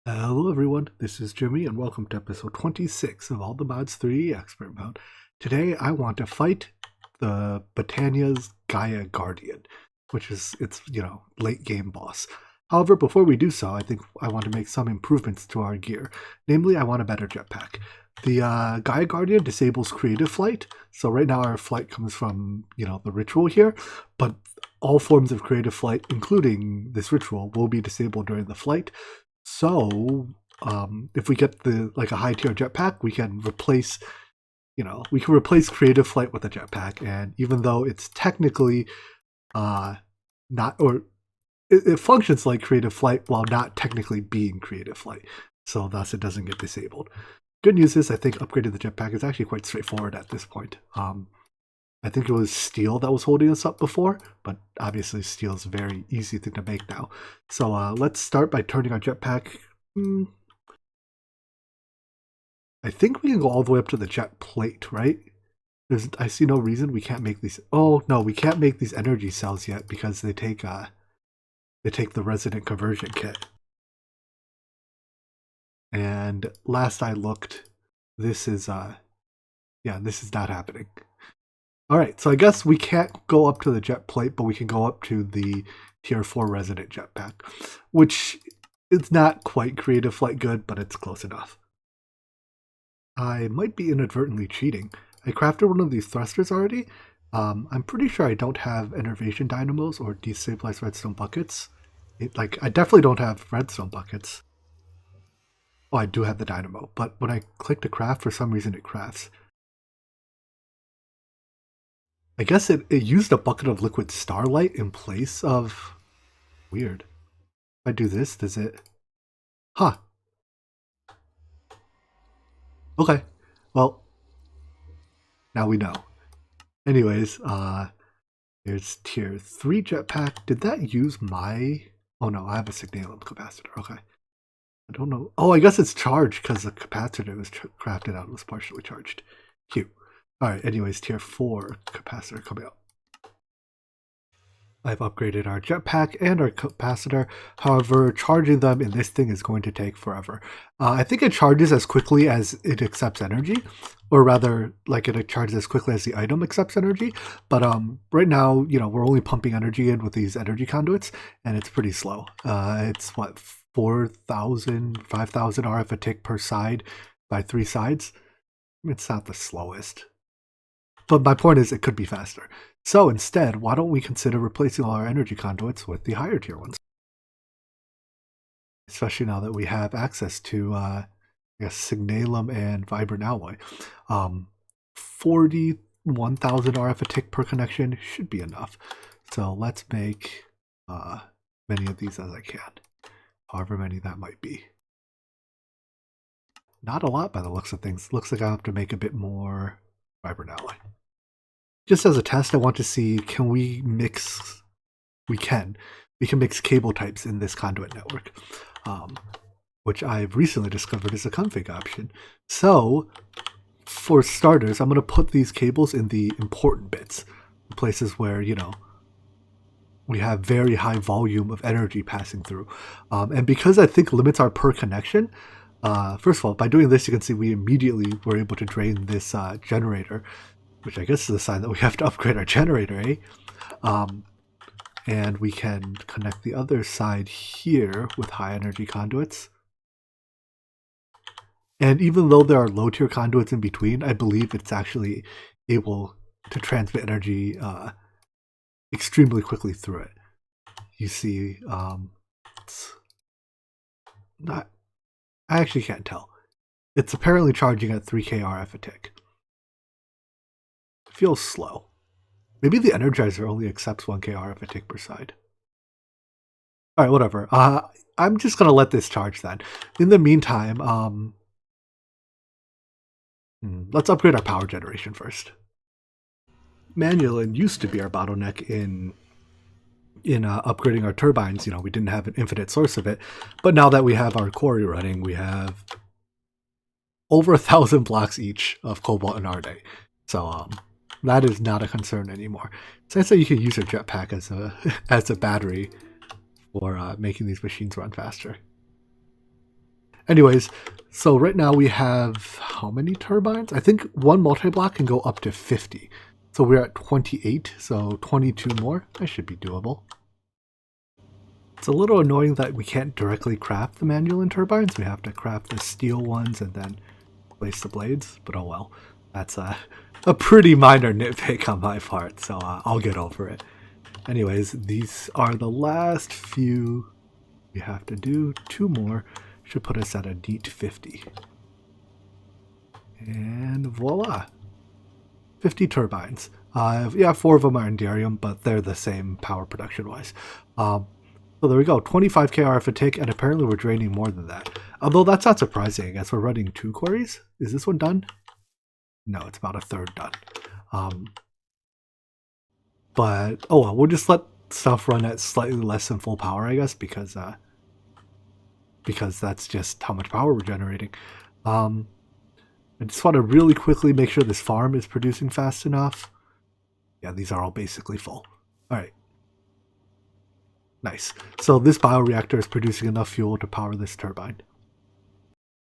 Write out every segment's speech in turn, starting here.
Hello everyone, this is Jimmy and welcome to episode 26 of All the Mods 3 Expert Mode. Today I want to fight the Botania's Gaia Guardian, which is its, late game boss. However, before we do so, I think I want to make some improvements to our gear. Namely, I want a better jetpack. The Gaia Guardian disables creative flight, so right now our flight comes from, the ritual here, but all forms of creative flight, including this ritual, will be disabled during the flight. So, if we get a high tier jetpack, we can replace, creative flight with a jetpack. And even though it's technically not, or it functions like creative flight while not technically being creative flight, so thus it doesn't get disabled. Good news is I think upgrading the jetpack is actually quite straightforward at this point. I think it was steel that was holding us up before, but obviously steel is a very easy thing to make now. So let's start by turning our jetpack. I think we can go all the way up to the jet plate, right? I see no reason we can't make these. Oh no, we can't make these energy cells yet because they take the resident conversion kit. And last I looked, this is this is not happening. Alright, so I guess we can't go up to the jet plate, but we can go up to the tier 4 resident jetpack, which is not quite creative flight good, but it's close enough. I might be inadvertently cheating. I crafted one of these thrusters already. I'm pretty sure I don't have enervation dynamos or destabilized redstone buckets. I definitely don't have redstone buckets. Oh, I do have the dynamo, but when I click to craft, for some reason it crafts. I guess it used a bucket of liquid starlight in place of... Weird. If I do this, does it... Huh. Okay. Well, now we know. Anyways, here's tier 3 jetpack. Did that use my... Oh no, I have a signalum capacitor. Okay. I don't know. Oh, I guess it's charged because the capacitor was crafted out and was partially charged. Cute. Alright, anyways, tier 4 capacitor coming up. I've upgraded our jetpack and our capacitor. However, charging them in this thing is going to take forever. I think it charges as quickly as it accepts energy, or rather, it charges as quickly as the item accepts energy. But right now, we're only pumping energy in with these energy conduits, and it's pretty slow. It's what, 4,000, 5,000 RF a tick per side by 3 sides. It's not the slowest. But my point is, it could be faster. So instead, why don't we consider replacing all our energy conduits with the higher tier ones? Especially now that we have access to, signalum and vibrant alloy. 41,000 RF a tick per connection should be enough. So let's make many of these as I can. However many that might be. Not a lot by the looks of things. Looks like I have to make a bit more vibrant alloy. Just as a test, I want to see, can we mix... We can mix cable types in this conduit network, which I've recently discovered is a config option. So, for starters, I'm going to put these cables in the important bits, places where, we have very high volume of energy passing through. And because I think limits are per connection, first of all, by doing this, you can see we immediately were able to drain this generator, which I guess is a sign that we have to upgrade our generator, eh? And we can connect the other side here with high energy conduits. And even though there are low tier conduits in between, I believe it's actually able to transmit energy extremely quickly through it. You see, it's not... I actually can't tell. It's apparently charging at 3k RF a tick. Feels slow. Maybe the Energizer only accepts 1k RF a tick per side. Alright, whatever. I'm just going to let this charge then. In the meantime, let's upgrade our power generation first. Manualin used to be our bottleneck in upgrading our turbines. We didn't have an infinite source of it. But now that we have our quarry running, we have over 1,000 blocks each of cobalt and ardite. So, that is not a concern anymore. So I'd say you can use a jetpack as a battery for making these machines run faster. Anyways, so right now we have how many turbines? I think one multi-block can go up to 50. So we're at 28, so 22 more. That should be doable. It's a little annoying that we can't directly craft the manual turbines. We have to craft the steel ones and then place the blades, but oh well. That's a pretty minor nitpick on my part, so I'll get over it. Anyways, these are the last few we have to do. 2 more should put us at a neat 50. And voila! 50 turbines. Yeah, 4 of them are Enderium, but they're the same power production-wise. So there we go, 25k RF a tick, and apparently we're draining more than that. Although that's not surprising, I guess we're running 2 queries. Is this one done? No, it's about a third done. But, oh well, we'll just let stuff run at slightly less than full power, I guess, because that's just how much power we're generating. I just want to really quickly make sure this farm is producing fast enough. Yeah, these are all basically full. Alright. Nice. So this bioreactor is producing enough fuel to power this turbine.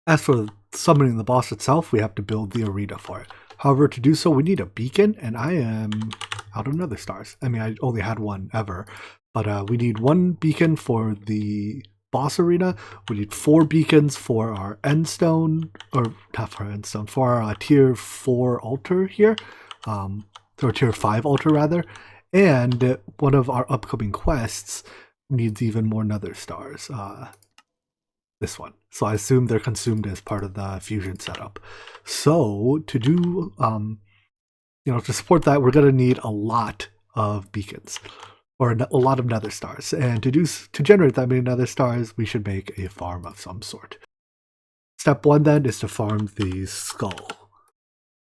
As for summoning the boss itself, we have to build the arena for it. However, to do so, we need a beacon, and I am out of nether stars. I mean, I only had one ever, but we need 1 beacon for the boss arena. We need 4 beacons for our endstone, or not for our endstone, for our tier 4 altar here, or tier 5 altar rather. And one of our upcoming quests needs even more nether stars. This one. So I assume they're consumed as part of the fusion setup. So to do, to support that, we're going to need a lot of beacons, or a lot of nether stars. And to generate that many nether stars, we should make a farm of some sort. Step 1 then is to farm the skull.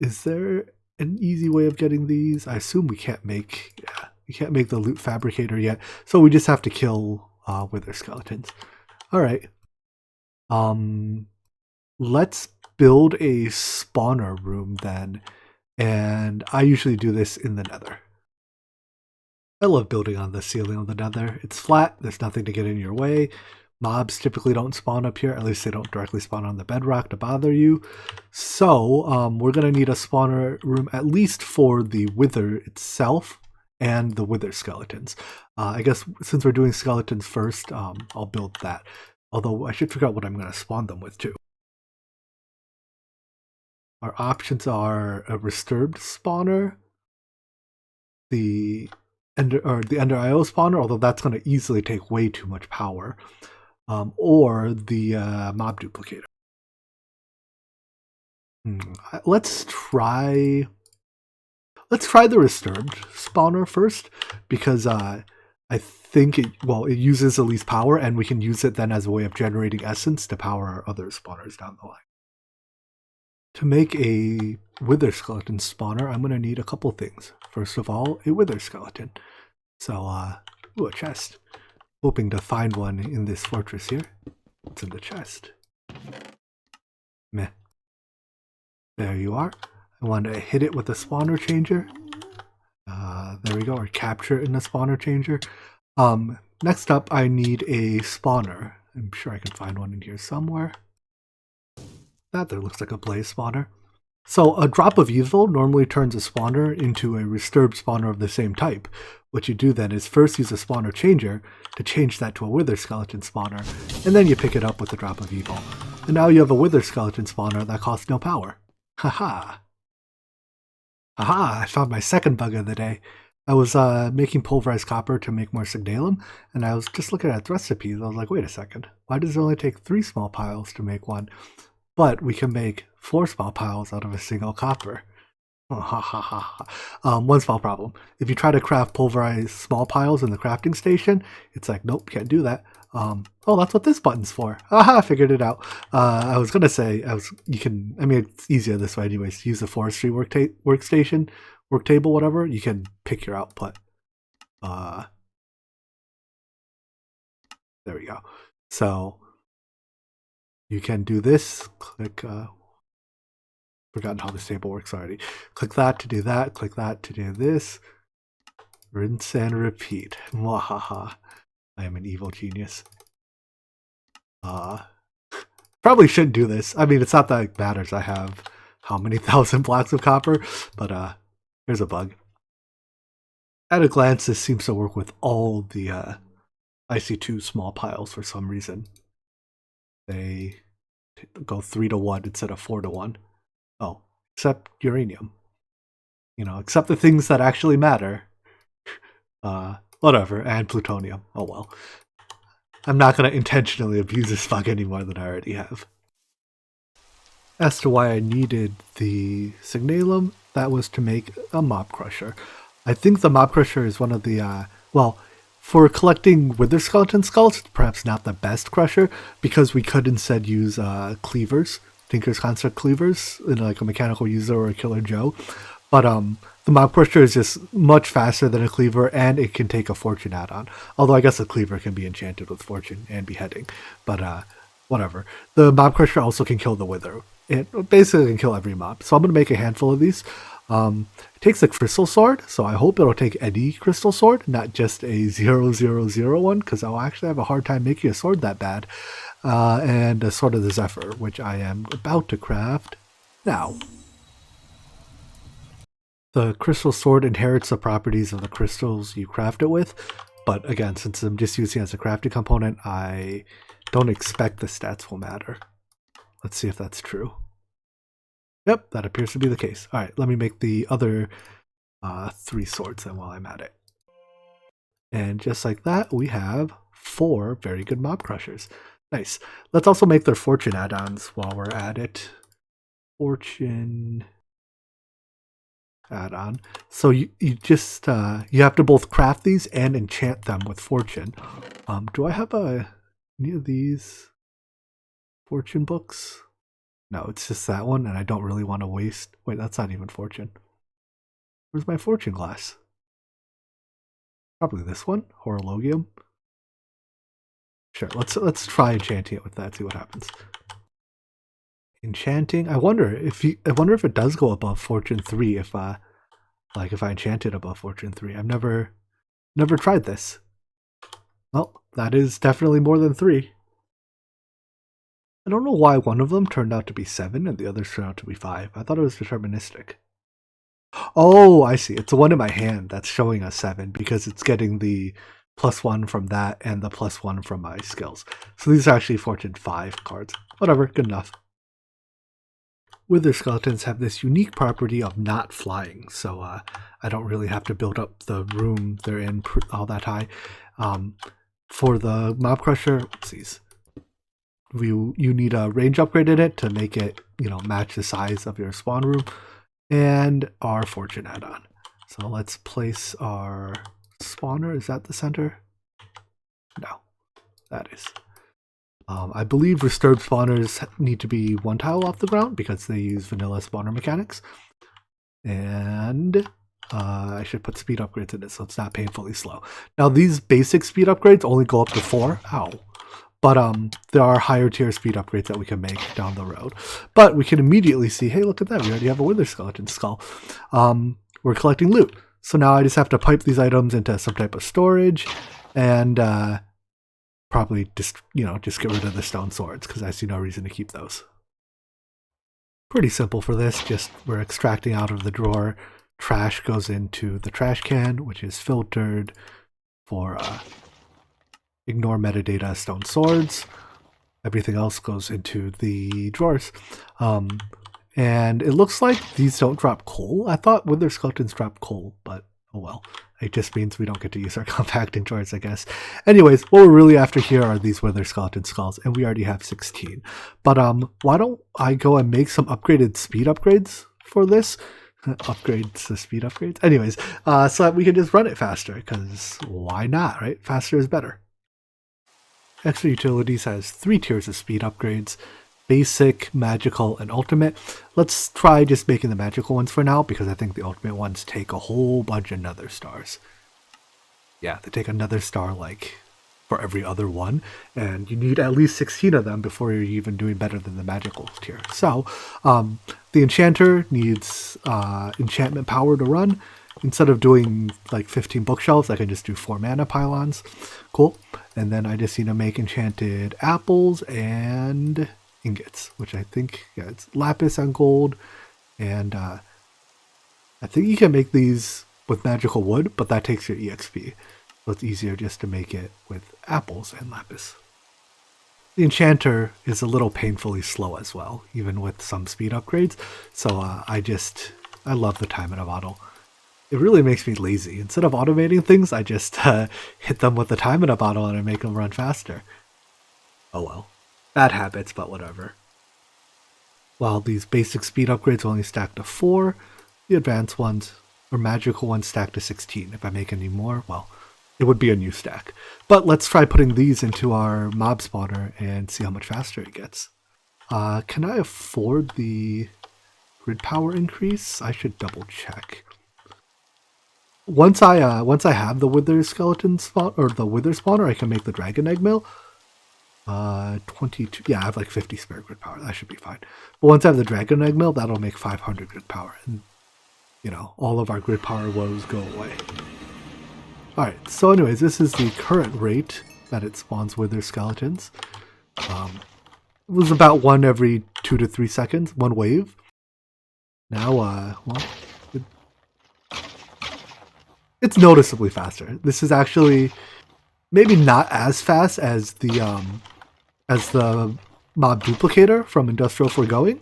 Is there an easy way of getting these? I assume we can't make the loot fabricator yet, so we just have to kill wither skeletons. All right. Let's build a spawner room then, and I usually do this in the nether. I love building on the ceiling of the nether. It's flat, there's nothing to get in your way. Mobs typically don't spawn up here, at least they don't directly spawn on the bedrock to bother you. So we're going to need a spawner room at least for the wither itself and the wither skeletons. I guess since we're doing skeletons first, I'll build that. Although I should figure out what I'm going to spawn them with too. Our options are a disturbed spawner, the Ender IO spawner, although that's going to easily take way too much power, or the mob duplicator. Let's try the disturbed spawner first, because I think it uses the least power, and we can use it then as a way of generating essence to power our other spawners down the line. To make a wither skeleton spawner, I'm going to need a couple things. First of all, a wither skeleton. So, a chest. Hoping to find one in this fortress here. What's in the chest? Meh. There you are. I want to hit it with a spawner changer. There we go, or capture it in a spawner changer. Next up, I need a spawner. I'm sure I can find one in here somewhere. That there looks like a blaze spawner. So a drop of evil normally turns a spawner into a disturbed spawner of the same type. What you do then is first use a spawner changer to change that to a wither skeleton spawner, and then you pick it up with a drop of evil. And now you have a wither skeleton spawner that costs no power. Haha. Aha, I found my second bug of the day. I was making pulverized copper to make more signalum, and I was just looking at the recipes. I was like, wait a second, why does it only take 3 small piles to make one? But we can make 4 small piles out of a single copper. One small problem. If you try to craft pulverized small piles in the crafting station, it's like, nope, can't do that. Oh, that's what this button's for. Aha, I figured it out. I was gonna say, it's easier this way anyways. To use the forestry workstation, work table, whatever, you can pick your output. There we go. So you can do this, click, forgotten how this table works already. Click that to do that, click that to do this. Rinse and repeat. Mwahaha. I am an evil genius. Probably shouldn't do this. I mean, it's not that it matters. I have how many thousand blocks of copper, but here's a bug. At a glance, this seems to work with all the IC2 small piles for some reason. They go 3 to 1 instead of 4 to 1. Oh, except uranium. You know, except the things that actually matter. Whatever, and plutonium. Oh well. I'm not going to intentionally abuse this bug any more than I already have. As to why I needed the signalum, that was to make a mob crusher. I think the mob crusher is one of the, well, for collecting wither skeleton skulls, it's perhaps not the best crusher, because we could instead use cleavers, Tinker's Construct cleavers, in like a mechanical user or a Killer Joe. But the mob crusher is just much faster than a cleaver, and it can take a fortune add-on. Although I guess a cleaver can be enchanted with fortune and beheading. But whatever. The mob crusher also can kill the wither. It basically can kill every mob. So I'm going to make a handful of these. It takes a crystal sword, so I hope it'll take any crystal sword, not just a 000 one, because I'll actually have a hard time making a sword that bad. And a Sword of the Zephyr, which I am about to craft now. The crystal sword inherits the properties of the crystals you craft it with, but again, since I'm just using it as a crafting component, I don't expect the stats will matter. Let's see if that's true. Yep, that appears to be the case. Alright, let me make the other 3 swords then while I'm at it. And just like that, we have 4 very good mob crushers. Nice. Let's also make their fortune add-ons while we're at it. Fortune add-on. So you just you have to both craft these and enchant them with fortune. Do I have any of these fortune books? No, it's just that one, and I don't really want to waste. Wait, that's not even fortune. Where's my fortune glass? Probably this one, Horologium. Sure, let's try enchanting it with that. See what happens. Enchanting. I wonder if it does go above fortune 3. If I enchant it above fortune 3. I've never tried this. Well, that is definitely more than 3. I don't know why one of them turned out to be 7 and the others turned out to be 5. I thought it was deterministic. Oh, I see. It's the one in my hand that's showing us 7 because it's getting the +1 from that and the +1 from my skills. So these are actually fortune 5 cards. Whatever, good enough. Wither skeletons have this unique property of not flying, so I don't really have to build up the room they're in all that high. For the mob crusher, oopsies. You need a range upgrade in it to make it, match the size of your spawn room, and our fortune add-on. So let's place our spawner. Is that the center? No, that is. I believe disturbed spawners need to be 1 tile off the ground because they use vanilla spawner mechanics. And I should put speed upgrades in it so it's not painfully slow. Now these basic speed upgrades only go up to 4. Ow. But there are higher tier speed upgrades that we can make down the road. But we can immediately see, hey, look at that. We already have a wither skeleton skull. We're collecting loot. So now I just have to pipe these items into some type of storage and probably just get rid of the stone swords because I see no reason to keep those. Pretty simple for this. Just we're extracting out of the drawer. Trash goes into the trash can, which is filtered for ignore metadata stone swords. Everything else goes into the drawers. And it looks like these don't drop coal. I thought wither skeletons drop coal, but oh well. It just means we don't get to use our compacting drawers, I guess. Anyways, what we're really after here are these wither skeleton skulls, and we already have 16. But why don't I go and make some upgraded speed upgrades for this? Upgrades to speed upgrades? Anyways, so that we can just run it faster, because why not, right? Faster is better. Extra Utilities has 3 tiers of speed upgrades: basic, magical, and ultimate. Let's try just making the magical ones for now because I think the ultimate ones take a whole bunch of nether stars. Yeah, they take another star like for every other one, and you need at least 16 of them before you're even doing better than the magical tier. So the enchanter needs enchantment power to run. Instead of doing like 15 bookshelves, I can just do 4 mana pylons. Cool. And then I just need to make enchanted apples and ingots, which I think, yeah, it's lapis and gold. And I think you can make these with magical wood, but that takes your EXP. So it's easier just to make it with apples and lapis. The enchanter is a little painfully slow as well, even with some speed upgrades. So I love the time in a bottle. It really makes me lazy. Instead of automating things, I just hit them with the time in a bottle and I make them run faster. Oh well. Bad habits, but whatever. While these basic speed upgrades only stack to 4, the advanced ones, or magical ones, stack to 16. If I make any more, well, it would be a new stack. But let's try putting these into our mob spawner and see how much faster it gets. Can I afford the grid power increase? I should double check. Once I have the wither skeleton spawn or the wither spawner, I can make the dragon egg mill. 22. Yeah, I have like 50 spare grid power. That should be fine. But once I have the dragon egg mill, that'll make 500 grid power, and you know, all of our grid power woes go away. All right. So, anyways, this is the current rate that it spawns wither skeletons. It was about 1 every 2 to 3 seconds, 1 wave. Now, well, it's noticeably faster. This is actually maybe not as fast as the mob duplicator from Industrial Foregoing,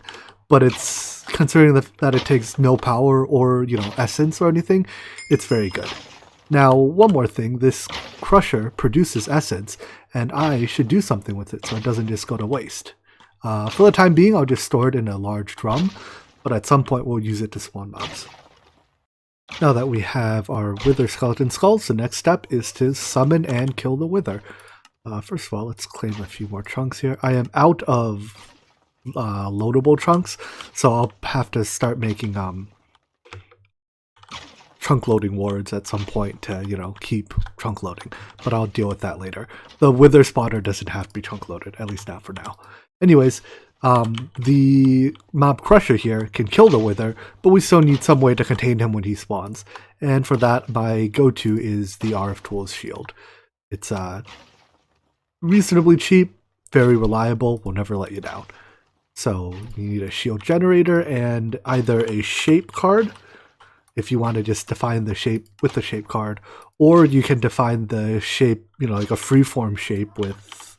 but it's, considering that it takes no power or, you know, essence or anything, it's very good. Now, one more thing, this crusher produces essence, and I should do something with it so it doesn't just go to waste. For the time being, I'll just store it in a large drum, but at some point we'll use it to spawn mobs. Now that we have our wither skeleton skulls, the next step is to summon and kill the wither. First of all, let's claim a few more chunks here. I am out of loadable chunks, so I'll have to start making chunk loading wards at some point to, you know, keep chunk loading, but I'll deal with that later. The wither spotter doesn't have to be chunk loaded, at least not for now. Anyways, the mob crusher here can kill the wither, but we still need some way to contain him when he spawns, and for that my go-to is the RF Tools shield. It's reasonably cheap, very reliable, will never let you down. So you need a shield generator and either a shape card, if you want to just define the shape with the shape card, or you can define the shape, you know, like a freeform shape with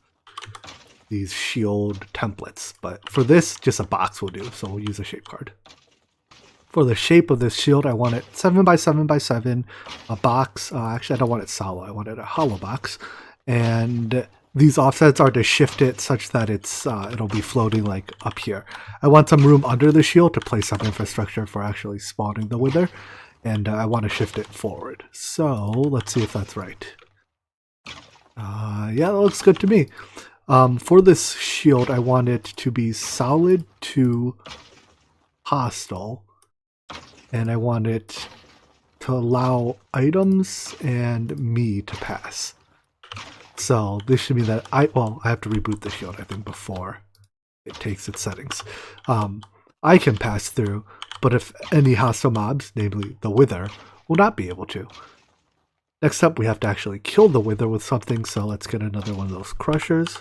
these shield templates. But for this, just a box will do, so we'll use a shape card. For the shape of this shield, I want it 7x7x7, a box. Actually, I don't want it solid, I want it a hollow box. And these offsets are to shift it such that it'll be floating like up here. I want some room under the shield to place some infrastructure for actually spawning the wither, and I want to shift it forward. So let's see if that's right. Yeah, that looks good to me. For this shield, I want it to be solid to hostile, and I want it to allow items and me to pass. So this should mean that I have to reboot the shield, I think, before it takes its settings. I can pass through, but if any hostile mobs, namely the wither, will not be able to. Next up, we have to actually kill the wither with something, so let's get another one of those crushers.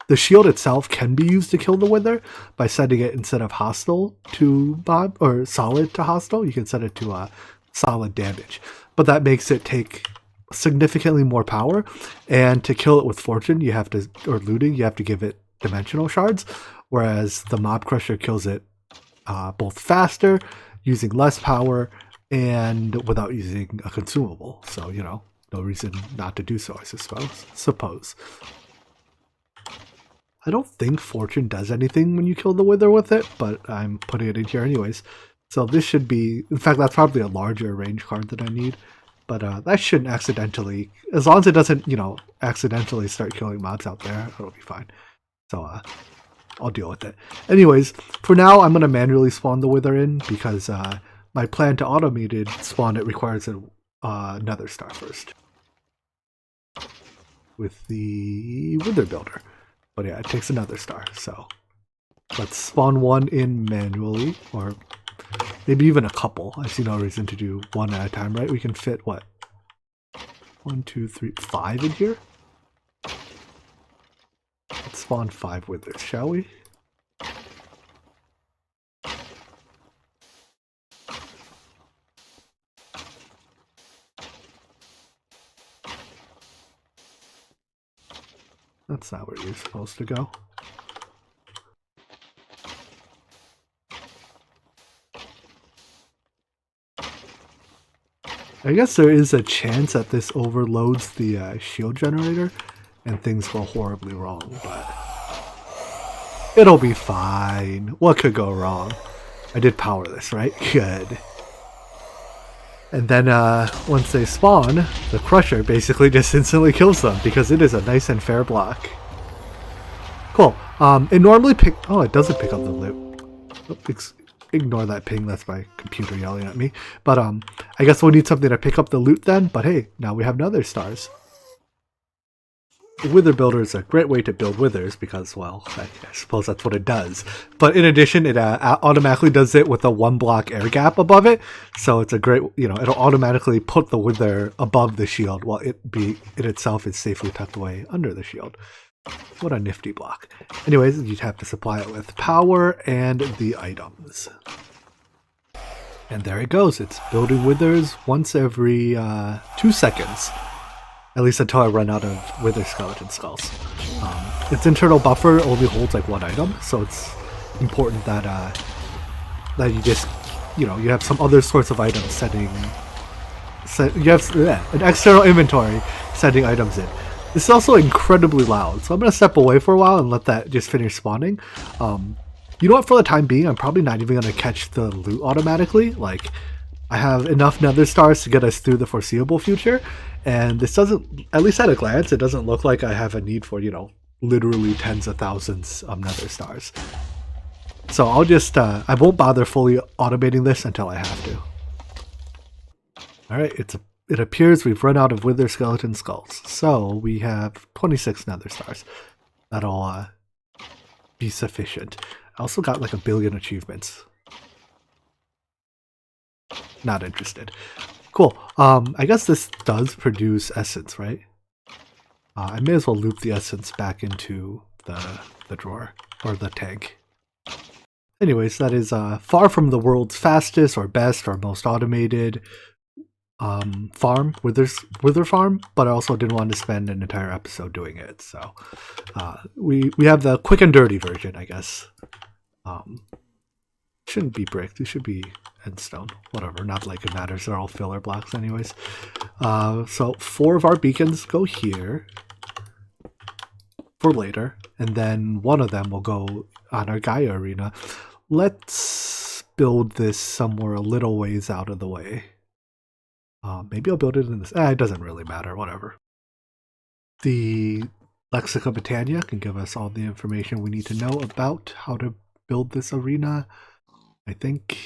The shield itself can be used to kill the wither by setting it, instead of hostile to mob, or solid to hostile, you can set it to solid damage. But that makes it take significantly more power, and to kill it with fortune, you have to, or looting, you have to give it dimensional shards, whereas the mob crusher kills it both faster, using less power, and without using a consumable. So, you know, no reason not to do so, I suppose. I don't think fortune does anything when you kill the wither with it, but I'm putting it in here anyways. So this should be, in fact, that's probably a larger range card that I need. But that shouldn't accidentally, as long as it doesn't, you know, accidentally start killing mobs out there, it'll be fine. So I'll deal with it. Anyways, for now, I'm going to manually spawn the wither in, because my plan to automated spawn it requires a nether star first with the wither builder. But yeah, it takes another star, so let's spawn one in manually, or maybe even a couple. I see no reason to do one at a time, right? We can fit, what? 1, 2, 3, 5 in here? Let's spawn 5 withers, shall we? That's not where you're supposed to go. I guess there is a chance that this overloads the shield generator and things go horribly wrong, but it'll be fine. What could go wrong? I did power this, right? Good. And then once they spawn, the crusher basically just instantly kills them because it is a nice and fair block. Cool. It normally it doesn't pick up the loot. Oops, ignore that ping, that's my computer yelling at me. But I guess we'll need something to pick up the loot then, but hey, now we have nether stars. The wither builder is a great way to build withers because, well, I suppose that's what it does. But in addition, it automatically does it with a 1 block air gap above it. So it's a great, it'll automatically put the wither above the shield while it itself is safely tucked away under the shield. What a nifty block. Anyways, you'd have to supply it with power and the items. And there it goes. It's building withers once every 2 seconds. At least until I run out of wither skeleton skulls. Its internal buffer only holds like 1 item, so it's important that that you just, you have some other sorts of items setting. You have an external inventory setting items in. This is also incredibly loud, so I'm going to step away for a while and let that just finish spawning. You know what, for the time being, I'm probably not even going to catch the loot automatically. Like, I have enough nether stars to get us through the foreseeable future, and this doesn't, at least at a glance, it doesn't look like I have a need for, literally tens of thousands of nether stars. So I'll just, I won't bother fully automating this until I have to. Alright, it appears we've run out of wither skeleton skulls, so we have 26 nether stars. That'll be sufficient. I also got like 1 billion achievements. Not interested. Cool. I guess this does produce essence, right? I may as well loop the essence back into the drawer, or the tank. Anyways, that is far from the world's fastest or best or most automated farm, wither farm, but I also didn't want to spend an entire episode doing it, so we have the quick and dirty version, I guess. Shouldn't be brick, these should be endstone, whatever, not like it matters, they're all filler blocks anyways. So 4 of our beacons go here for later, and then 1 of them will go on our Gaia arena. Let's build this somewhere a little ways out of the way. Maybe I'll build it in this. It doesn't really matter, whatever. The Lexica Britannia can give us all the information we need to know about how to build this arena. I think.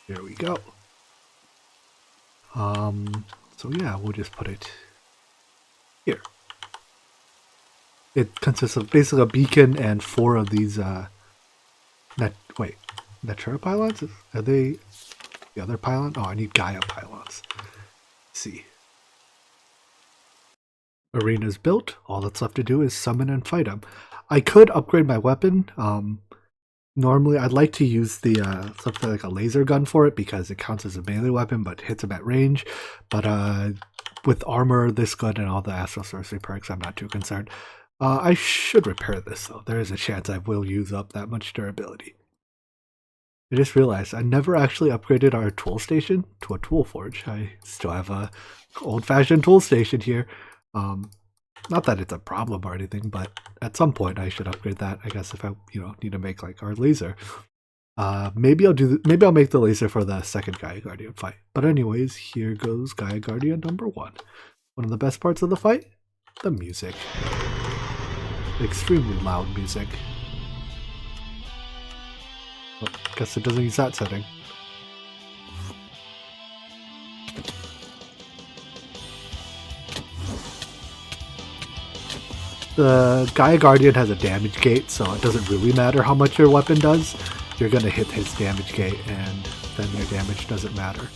There we go. So yeah, we'll just put it here. It consists of basically a beacon and 4 of these Natura pylons? Are they the other pylon? Oh, I need Gaia pylons. Let's see. Arena's built. All that's left to do is summon and fight them. I could upgrade my weapon. Normally, I'd like to use the something like a laser gun for it because it counts as a melee weapon, but hits them at range. But with armor this good and all the Astral Sorcery perks, I'm not too concerned. I should repair this though. There is a chance I will use up that much durability. I just realized I never actually upgraded our tool station to a tool forge. I still have a old-fashioned tool station here. Not that it's a problem or anything, but at some point I should upgrade that. I guess if I need to make like our laser. Maybe I'll make the laser for the second Gaia Guardian fight. But anyways, here goes Gaia Guardian number 1. One of the best parts of the fight, the music. Extremely loud music. Well, guess it doesn't use that setting. The Gaia Guardian has a damage gate, so it doesn't really matter how much your weapon does. You're going to hit his damage gate, and then your damage doesn't matter.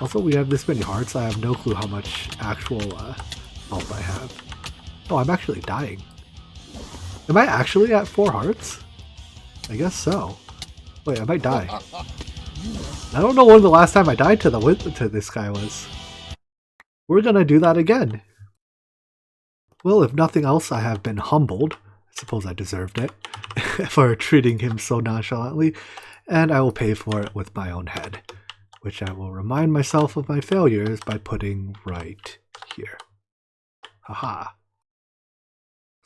Also, we have this many hearts. I have no clue how much actual health I have. Oh, I'm actually dying. Am I actually at 4 hearts? I guess so. Wait, I might die. I don't know when the last time I died to this guy was. We're gonna do that again. Well, if nothing else, I have been humbled. I suppose I deserved it for treating him so nonchalantly, and I will pay for it with my own head, which I will remind myself of my failures by putting right here. Haha.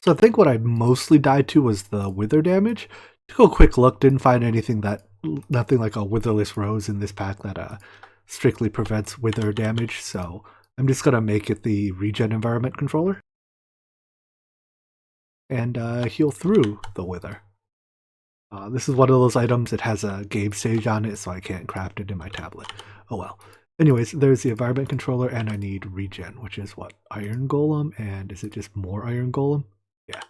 So I think what I mostly died to was the wither damage. Took a quick look, didn't find nothing like a witherless rose in this pack that strictly prevents wither damage, so I'm just gonna make it the regen environment controller and heal through the wither. This is one of those items that has a game stage on it, so I can't craft it in my tablet. Oh well. Anyways, there's the environment controller, and I need regen, which is what? Iron golem, and is it just more iron golem? Yeah.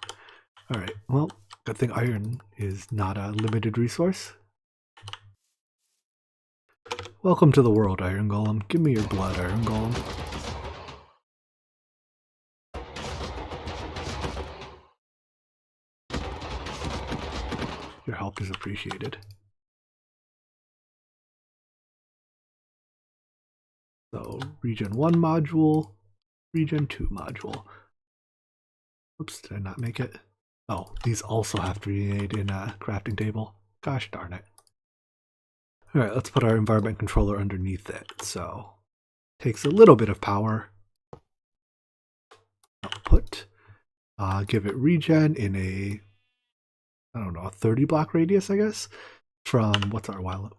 Alright, well, good thing iron is not a limited resource. Welcome to the world, Iron Golem. Give me your blood, Iron Golem. Your help is appreciated. So, Regen 1 module, Regen 2 module. Oops, did I not make it? Oh, these also have to be made in a crafting table. Gosh darn it. Alright, let's put our environment controller underneath it. So, takes a little bit of power. Output. Give it regen in a, I don't know, a 30 block radius, I guess? From, what's our Y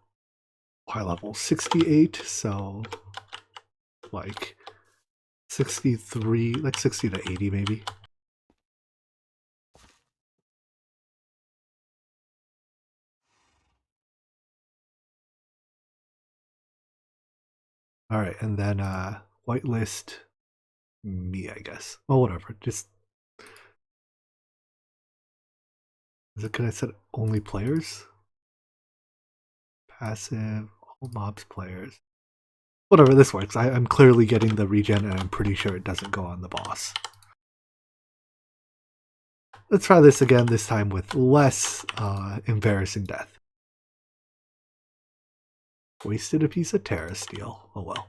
level? 68, so like 63, like 60 to 80 maybe. Alright, and then whitelist me, I guess. Oh, whatever. Just can I set only players? Passive, all mobs players. Whatever, this works. I'm clearly getting the regen, and I'm pretty sure it doesn't go on the boss. Let's try this again, this time with less embarrassing death. Wasted a piece of Terra Steel. Oh well.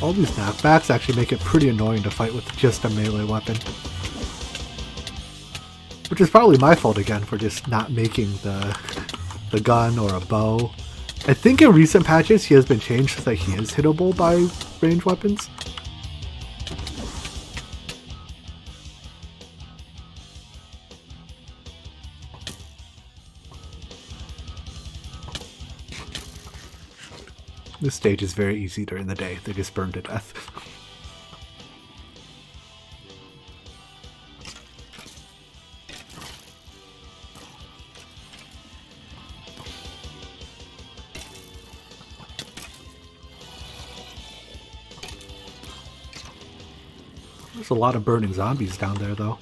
All these knockbacks actually make it pretty annoying to fight with just a melee weapon. Which is probably my fault again for just not making the gun or a bow. I think in recent patches he has been changed so that he is hittable by ranged weapons. This stage is very easy during the day. They just burn to death. There's a lot of burning zombies down there, though.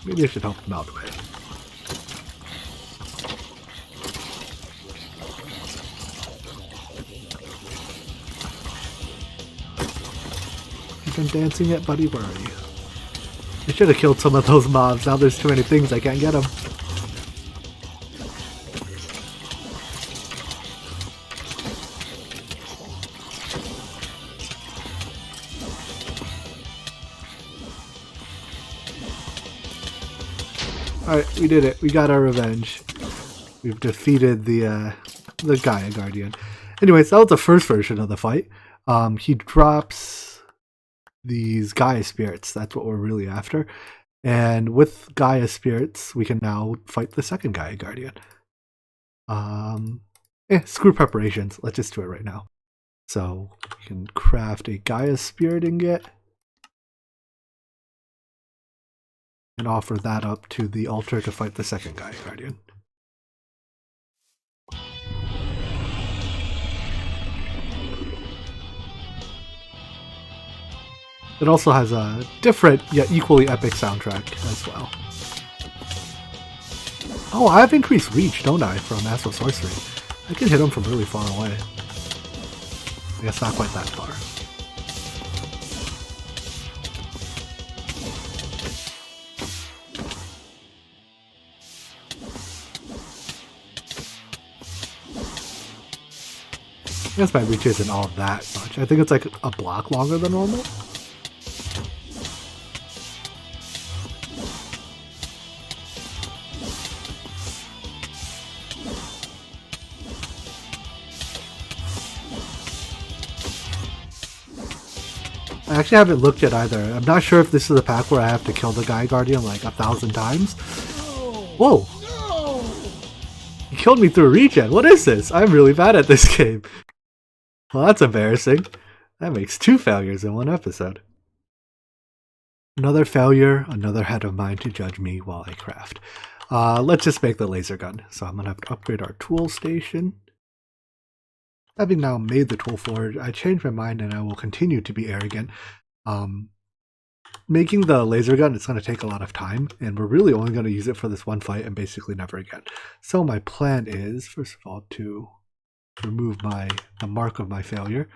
Maybe I should help them out a bit. You done dancing yet, buddy? Where are you? I should have killed some of those mobs. Now there's too many things, I can't get them. Alright, we did it. We got our revenge. We've defeated the Gaia Guardian. Anyways, that was the first version of the fight. He drops these Gaia Spirits. That's what we're really after. And with Gaia Spirits, we can now fight the second Gaia Guardian. Screw preparations. Let's just do it right now. So, we can craft a Gaia Spirit ingot. And offer that up to the altar to fight the second Gaia Guardian. It also has a different yet equally epic soundtrack as well. Oh, I have increased reach, don't I, from Astral Sorcery? I can hit him from really far away. I guess not quite that far. I guess my reach isn't all that much. I think it's like a block longer than normal. I actually haven't looked at either. I'm not sure if this is a pack where I have to kill the Gaia Guardian like 1,000 times. Whoa! No. He killed me through a regen. What is this? I'm really bad at this game. Well, that's embarrassing. That makes 2 failures in 1 episode. Another failure, another head of mine to judge me while I craft. Let's just make the laser gun. So I'm going to have to upgrade our tool station. Having now made the tool forge, I changed my mind and I will continue to be arrogant. Making the laser gun, it's going to take a lot of time, and we're really only going to use it for this one fight and basically never again. So my plan is, first of all, to remove the mark of my failure,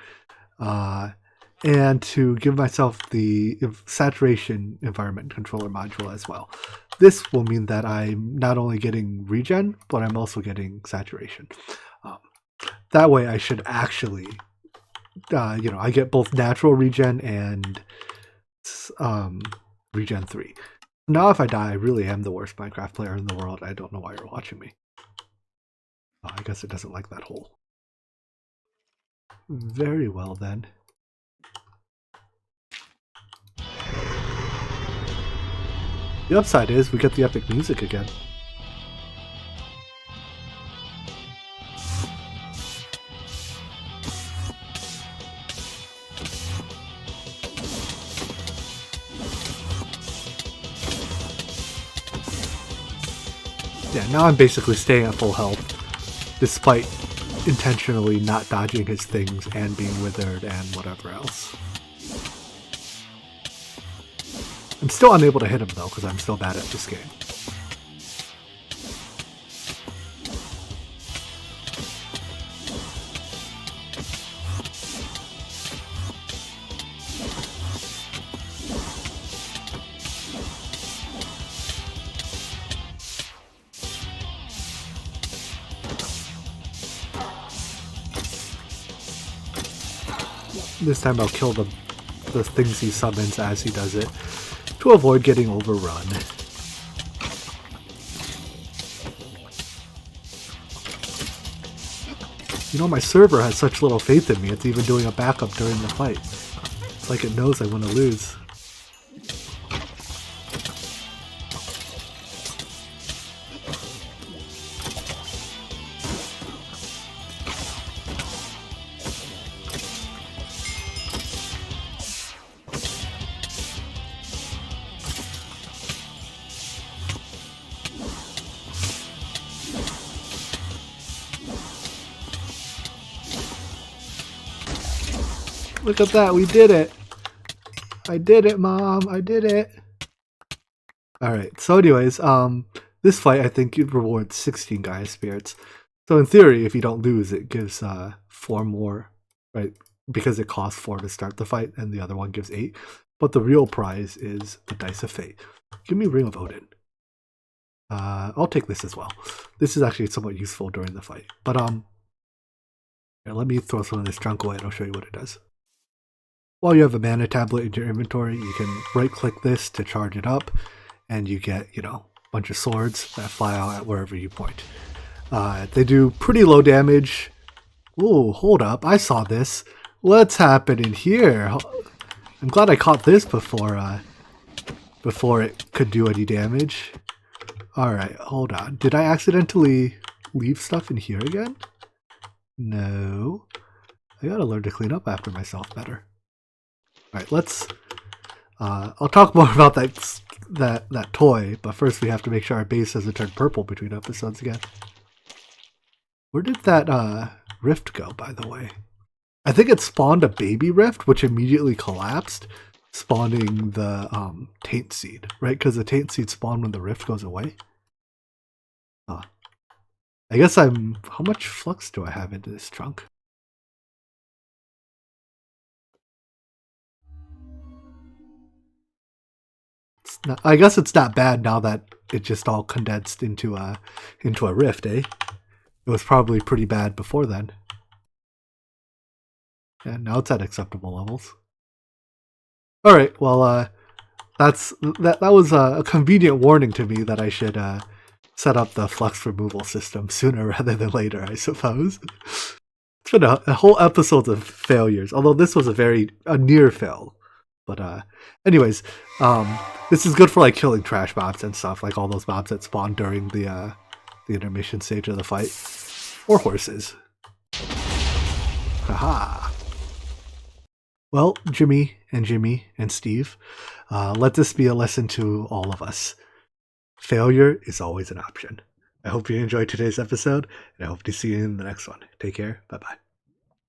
and to give myself the saturation environment controller module as well. This will mean that I'm not only getting regen, but I'm also getting saturation. That way I should actually, I get both natural regen and regen 3. Now if I die, I really am the worst Minecraft player in the world. I don't know why you're watching me. I guess it doesn't like that hole. Very well then. The upside is we get the epic music again. Yeah, now I'm basically staying at full health, despite intentionally not dodging his things and being withered and whatever else. I'm still unable to hit him though, because I'm still bad at this game. This time I'll kill the things he summons as he does it, to avoid getting overrun. You know, my server has such little faith in me, it's even doing a backup during the fight. It's like it knows I'm gonna lose. Look at that, we did it! I did it, Mom! I did it! Alright, so anyways, this fight I think it rewards 16 Gaia Spirits. So in theory, if you don't lose, it gives 4 more, right? Because it costs 4 to start the fight, and the other one gives 8. But the real prize is the Dice of Fate. Give me Ring of Odin. I'll take this as well. This is actually somewhat useful during the fight. But here, let me throw some of this junk away and I'll show you what it does. While you have a mana tablet in your inventory, you can right-click this to charge it up, and you get, a bunch of swords that fly out at wherever you point. They do pretty low damage. Ooh, hold up, I saw this. What's happening here? I'm glad I caught this before it could do any damage. Alright, hold on. Did I accidentally leave stuff in here again? No. I gotta learn to clean up after myself better. Alright, let's... I'll talk more about that toy, but first we have to make sure our base doesn't turn purple between episodes again. Where did that rift go, by the way? I think it spawned a baby rift, which immediately collapsed. spawning the taint seed, right? Because the taint seed spawn when the rift goes away. I guess how much flux do I have into this trunk? I guess it's not bad now that it just all condensed into a rift, eh? It was probably pretty bad before then. And now it's at acceptable levels. Alright, well, that was a convenient warning to me that I should set up the flux removal system sooner rather than later, I suppose. It's been a whole episode of failures, although this was a near fail. But anyways, this is good for like killing trash mobs and stuff, like all those mobs that spawn during the intermission stage of the fight. Or horses. Haha. Well, Jimmy and Steve, let this be a lesson to all of us. Failure is always an option. I hope you enjoyed today's episode, and I hope to see you in the next one. Take care. Bye-bye.